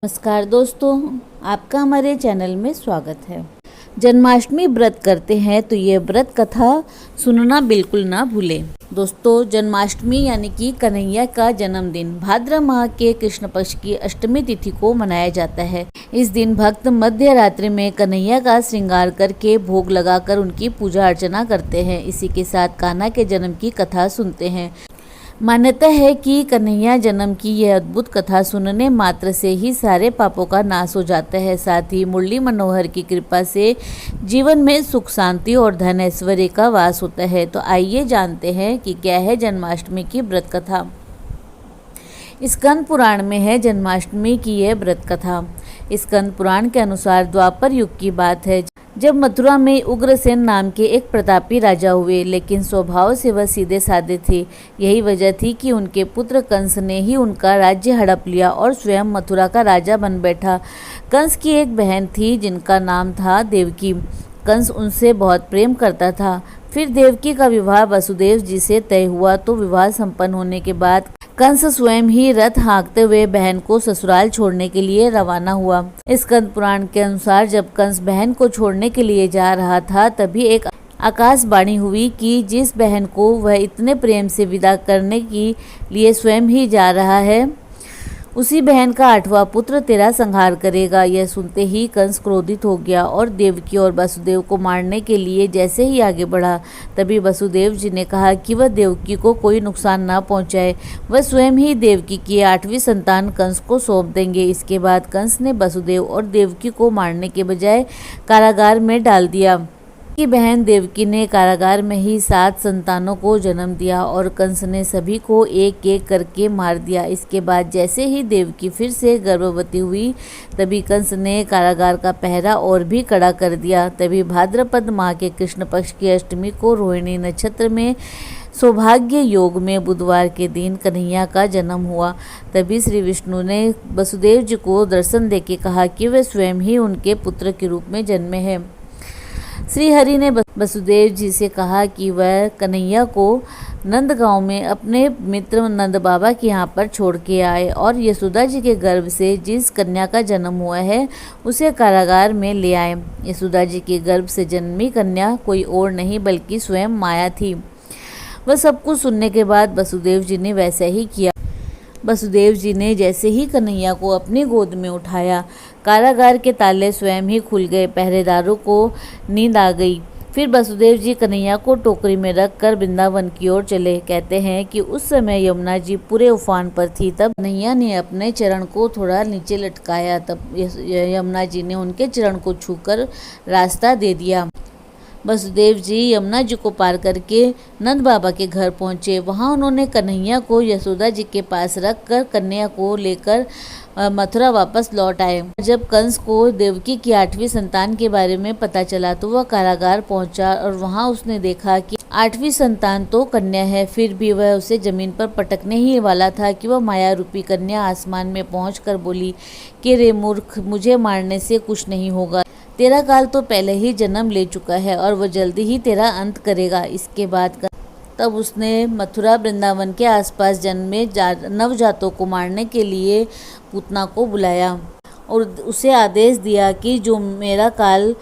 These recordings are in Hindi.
नमस्कार दोस्तों, आपका हमारे चैनल में स्वागत है। जन्माष्टमी व्रत करते हैं तो ये व्रत कथा सुनना बिल्कुल ना भूलें। दोस्तों, जन्माष्टमी यानी कि कन्हैया का जन्मदिन भाद्र माह के कृष्ण पक्ष की अष्टमी तिथि को मनाया जाता है। इस दिन भक्त मध्य रात्रि में कन्हैया का श्रृंगार करके भोग लगाकर उनकी पूजा अर्चना करते हैं। इसी के साथ कान्हा के जन्म की कथा सुनते हैं। मान्यता है कि कन्हैया जन्म की यह अद्भुत कथा सुनने मात्र से ही सारे पापों का नाश हो जाता है। साथ ही मुरली मनोहर की कृपा से जीवन में सुख शांति और धन ऐश्वर्य का वास होता है। तो आइए जानते हैं कि क्या है जन्माष्टमी की व्रत कथा। स्कंद पुराण में है जन्माष्टमी की यह व्रत कथा। स्कंद पुराण के अनुसार द्वापर युग की बात है, जब मथुरा में उग्रसेन नाम के एक प्रतापी राजा हुए, लेकिन स्वभाव से वह सीधे साधे थे। यही वजह थी कि उनके पुत्र कंस ने ही उनका राज्य हड़प लिया और स्वयं मथुरा का राजा बन बैठा। कंस की एक बहन थी जिनका नाम था देवकी। कंस उनसे बहुत प्रेम करता था। फिर देवकी का विवाह वसुदेव जी से तय हुआ, तो विवाह संपन्न होने के बाद कंस स्वयं ही रथ हाँकते हुए बहन को ससुराल छोड़ने के लिए रवाना हुआ। स्कंद पुराण के अनुसार जब कंस बहन को छोड़ने के लिए जा रहा था, तभी एक आकाशवाणी हुई कि जिस बहन को वह इतने प्रेम से विदा करने के लिए स्वयं ही जा रहा है, उसी बहन का 8वां पुत्र तेरा संहार करेगा। यह सुनते ही कंस क्रोधित हो गया और देवकी और वसुदेव को मारने के लिए जैसे ही आगे बढ़ा, तभी वसुदेव जी ने कहा कि वह देवकी को कोई नुकसान ना पहुंचाए। वह स्वयं ही देवकी की 8वीं संतान कंस को सौंप देंगे। इसके बाद कंस ने वसुदेव और देवकी को मारने के बजाय कारागार में डाल दिया। की बहन देवकी ने कारागार में ही 7 संतानों को जन्म दिया और कंस ने सभी को एक एक करके मार दिया। इसके बाद जैसे ही देवकी फिर से गर्भवती हुई, तभी कंस ने कारागार का पहरा और भी कड़ा कर दिया। तभी भाद्रपद माह के कृष्ण पक्ष की अष्टमी को रोहिणी नक्षत्र में सौभाग्य योग में बुधवार के दिन कन्हैया का जन्म हुआ। तभी श्री विष्णु ने वसुदेव जी को दर्शन देके कहा कि वे स्वयं ही उनके पुत्र के रूप में जन्मे हैं। श्री हरि ने वसुदेव जी से कहा कि वह कन्हैया को नंदगांव में अपने मित्र नंद बाबा के यहाँ पर छोड़ के आए और यशोदा जी के गर्भ से जिस कन्या का जन्म हुआ है उसे कारागार में ले आए। यशोदा जी के गर्भ से जन्मी कन्या कोई और नहीं बल्कि स्वयं माया थी। वह सब कुछ सुनने के बाद वसुदेव जी ने वैसा ही किया। वसुदेव जी ने जैसे ही कन्हैया को अपनी गोद में उठाया, कारागार के ताले स्वयं ही खुल गए। पहरेदारों को नींद आ गई। फिर वसुदेव जी कन्हैया को टोकरी में रखकर वृंदावन की ओर चले। कहते हैं कि उस समय यमुना जी पूरे उफान पर थी। तब कन्हैया ने अपने चरण को थोड़ा नीचे लटकाया। तब यमुना जी ने उनके चरण को छूकर रास्ता दे दिया। वसुदेव जी यमुना जी को पार करके नंद बाबा के घर पहुंचे। वहां उन्होंने कन्हैया को यशोदा जी के पास रखकर कन्हैया को लेकर मथुरा वापस लौट आए। जब कंस को देवकी की 8वीं संतान के बारे में पता चला, तो वह कारागार पहुंचा और वहां उसने देखा कि 8वीं संतान तो कन्या है। फिर भी वह उसे जमीन पर पटकने ही वाला था कि वह माया रूपी कन्या आसमान में पहुंचकर बोली कि रे मूर्ख, मुझे मारने से कुछ नहीं होगा। तेरा काल तो पहले ही जन्म ले चुका है और वह जल्दी ही तेरा अंत करेगा। इसके बाद तब उसने मथुरा वृंदावन के आसपास जन्मे नवजातों को मारने के लिए पूतना को बुलाया और उसे आदेश दिया कि जो मेरा काल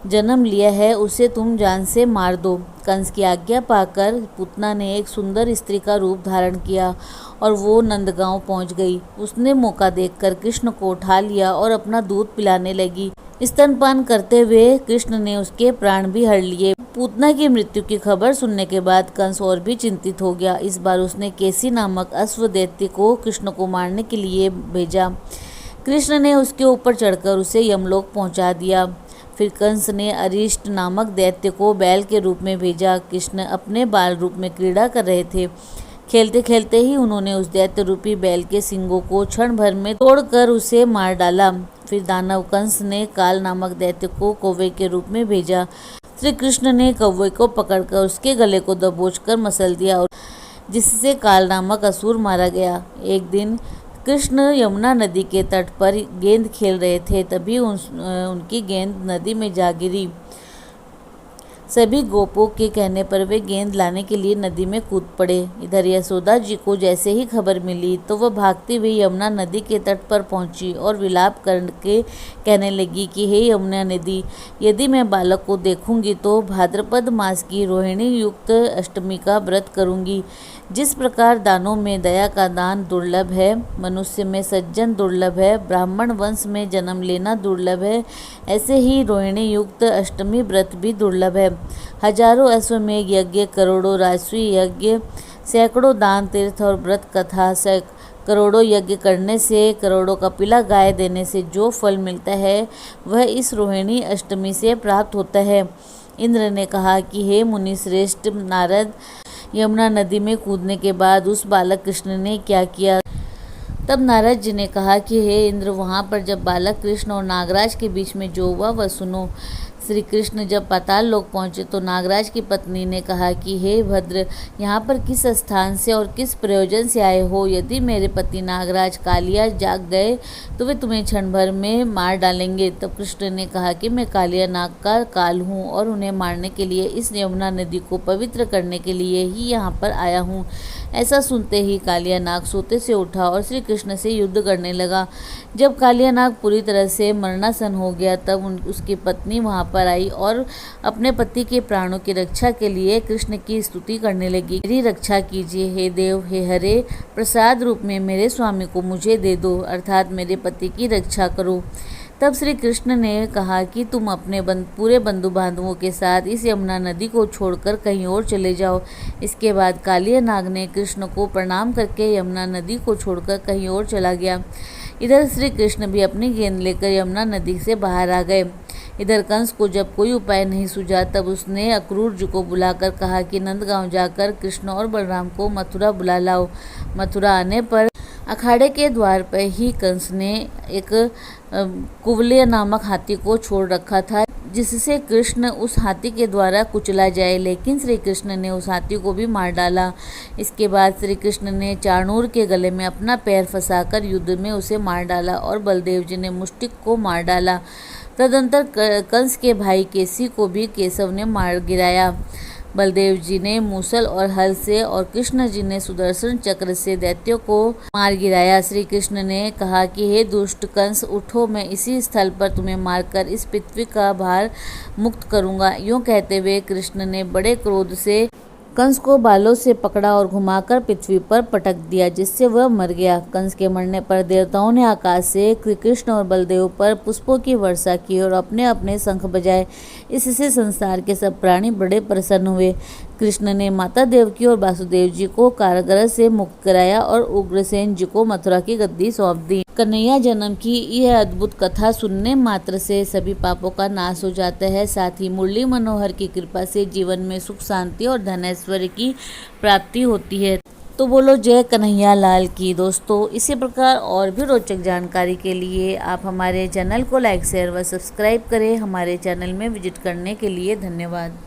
जन्म लिया है उसे तुम जान से मार दो। कंस की आज्ञा पाकर पूतना ने एक सुंदर स्त्री का रूप धारण किया और वो नंदगांव पहुंच गई। उसने मौका देखकर कृष्ण को उठा लिया और अपना दूध पिलाने लगी। स्तनपान करते हुए कृष्ण ने उसके प्राण भी हर लिए। पूतना की मृत्यु की खबर सुनने के बाद कंस और भी चिंतित हो गया। इस बार उसने केसी नामक अश्व दैत्य को कृष्ण को मारने के लिए भेजा। कृष्ण ने उसके ऊपर चढ़कर उसे यमलोक पहुंचा दिया। फिर कंस ने अरिष्ट नामक दैत्य को बैल के रूप में भेजा। कृष्ण अपने बाल रूप में क्रीड़ा कर रहे थे। खेलते खेलते ही उन्होंने उस दैत्य रूपी बैल के सिंगों को क्षण भर में तोड़कर उसे मार डाला। फिर दानव कंस ने काल नामक दैत्य को कौवे के रूप में भेजा। श्री कृष्ण ने कौवे को पकड़कर उसके गले को दबोचकर मसल दिया, जिससे काल नामक असुर मारा गया। एक दिन कृष्ण यमुना नदी के तट पर गेंद खेल रहे थे, तभी उनकी गेंद नदी में जा गिरी। सभी गोपों के कहने पर वे गेंद लाने के लिए नदी में कूद पड़े। इधर यशोदा जी को जैसे ही खबर मिली तो वह भागती हुई यमुना नदी के तट पर पहुंची और विलाप करके कहने लगी कि हे यमुना नदी, यदि मैं बालक को देखूंगी तो भाद्रपद मास की रोहिणी युक्त अष्टमी का व्रत करूंगी। जिस प्रकार दानों में दया का दान दुर्लभ है, मनुष्य में सज्जन दुर्लभ है, ब्राह्मण वंश में जन्म लेना दुर्लभ है, ऐसे ही रोहिणी युक्त अष्टमी व्रत भी दुर्लभ है। हजारों अश्वमेघ यज्ञ, करोड़ों राजसूय यज्ञ, सैकड़ों दान तीर्थ और व्रत कथा, करोड़ों यज्ञ करने से, करोड़ों कपिला गाय देने से जो फल मिलता है वह इस रोहिणी अष्टमी से प्राप्त होता है। इंद्र ने कहा कि हे मुनि श्रेष्ठ नारद, यमुना नदी में कूदने के बाद उस बालक कृष्ण ने क्या किया? तब नारद जी ने कहा कि हे इंद्र, वहाँ पर जब बालक कृष्ण और नागराज के बीच में जो हुआ वह सुनो। श्री कृष्ण जब पाताल लोक पहुँचे तो नागराज की पत्नी ने कहा कि हे भद्र, यहाँ पर किस स्थान से और किस प्रयोजन से आए हो? यदि मेरे पति नागराज कालिया जाग गए तो वे तुम्हें क्षण भर में मार डालेंगे। तब कृष्ण ने कहा कि मैं कालिया नाग का काल हूँ और उन्हें मारने के लिए इस यमुना नदी को पवित्र करने के लिए ही यहाँ पर आया हूँ। ऐसा सुनते ही कालिया नाग सोते से उठा और श्री कृष्ण से युद्ध करने लगा। जब कालिया नाग पूरी तरह से मरणासन हो गया तब उसकी पत्नी वहाँ पर आई और अपने पति के प्राणों की रक्षा के लिए कृष्ण की स्तुति करने लगी। मेरी रक्षा कीजिए हे देव, हे हरे, प्रसाद रूप में मेरे स्वामी को मुझे दे दो, अर्थात मेरे पति की रक्षा करो। तब श्री कृष्ण ने कहा कि तुम अपने पूरे बंधु बांधवों के साथ इस यमुना नदी को छोड़कर कहीं और चले जाओ। इसके बाद कालिया नाग ने कृष्ण को प्रणाम करके यमुना नदी को छोड़कर कहीं और चला गया। इधर श्री कृष्ण भी अपनी गेंद लेकर यमुना नदी से बाहर आ गए। इधर कंस को जब कोई उपाय नहीं सूझा तब उसने अक्रूर जी को बुलाकर कहा कि नंदगांव जाकर कृष्ण और बलराम को मथुरा बुला लाओ। मथुरा आने पर अखाड़े के द्वार पर ही कंस ने एक कुवलय नामक हाथी को छोड़ रखा था, जिससे कृष्ण उस हाथी के द्वारा कुचला जाए, लेकिन श्री कृष्ण ने उस हाथी को भी मार डाला। इसके बाद श्री कृष्ण ने चाणूर के गले में अपना पैर फंसाकर युद्ध में उसे मार डाला और बलदेव जी ने मुष्टिक को मार डाला। तदंतर कंस के भाई केसी को भी केशव ने मार गिराया। बलदेव जी ने मूसल और हल से और कृष्ण जी ने सुदर्शन चक्र से दैत्यों को मार गिराया। श्री कृष्ण ने कहा कि हे दुष्ट कंस, उठो, मैं इसी स्थल पर तुम्हें मारकर इस पृथ्वी का भार मुक्त करूंगा। यूं कहते हुए कृष्ण ने बड़े क्रोध से कंस को बालों से पकड़ा और घुमाकर पृथ्वी पर पटक दिया, जिससे वह मर गया। कंस के मरने पर देवताओं ने आकाश से कृष्ण और बलदेव पर पुष्पों की वर्षा की और अपने अपने शंख बजाए। इससे संसार के सब प्राणी बड़े प्रसन्न हुए। कृष्ण ने माता देवकी और वासुदेव जी को कारागृह से मुक्त कराया और उग्रसेन जी को मथुरा की गद्दी सौंप दी। कन्हैया जन्म की यह अद्भुत कथा सुनने मात्र से सभी पापों का नाश हो जाता है। साथ ही मुरली मनोहर की कृपा से जीवन में सुख शांति और धन ऐश्वर्य की प्राप्ति होती है। तो बोलो जय कन्हैया लाल की। दोस्तों, इसी प्रकार और भी रोचक जानकारी के लिए आप हमारे चैनल को लाइक, शेयर व सब्सक्राइब करें। हमारे चैनल में विजिट करने के लिए धन्यवाद।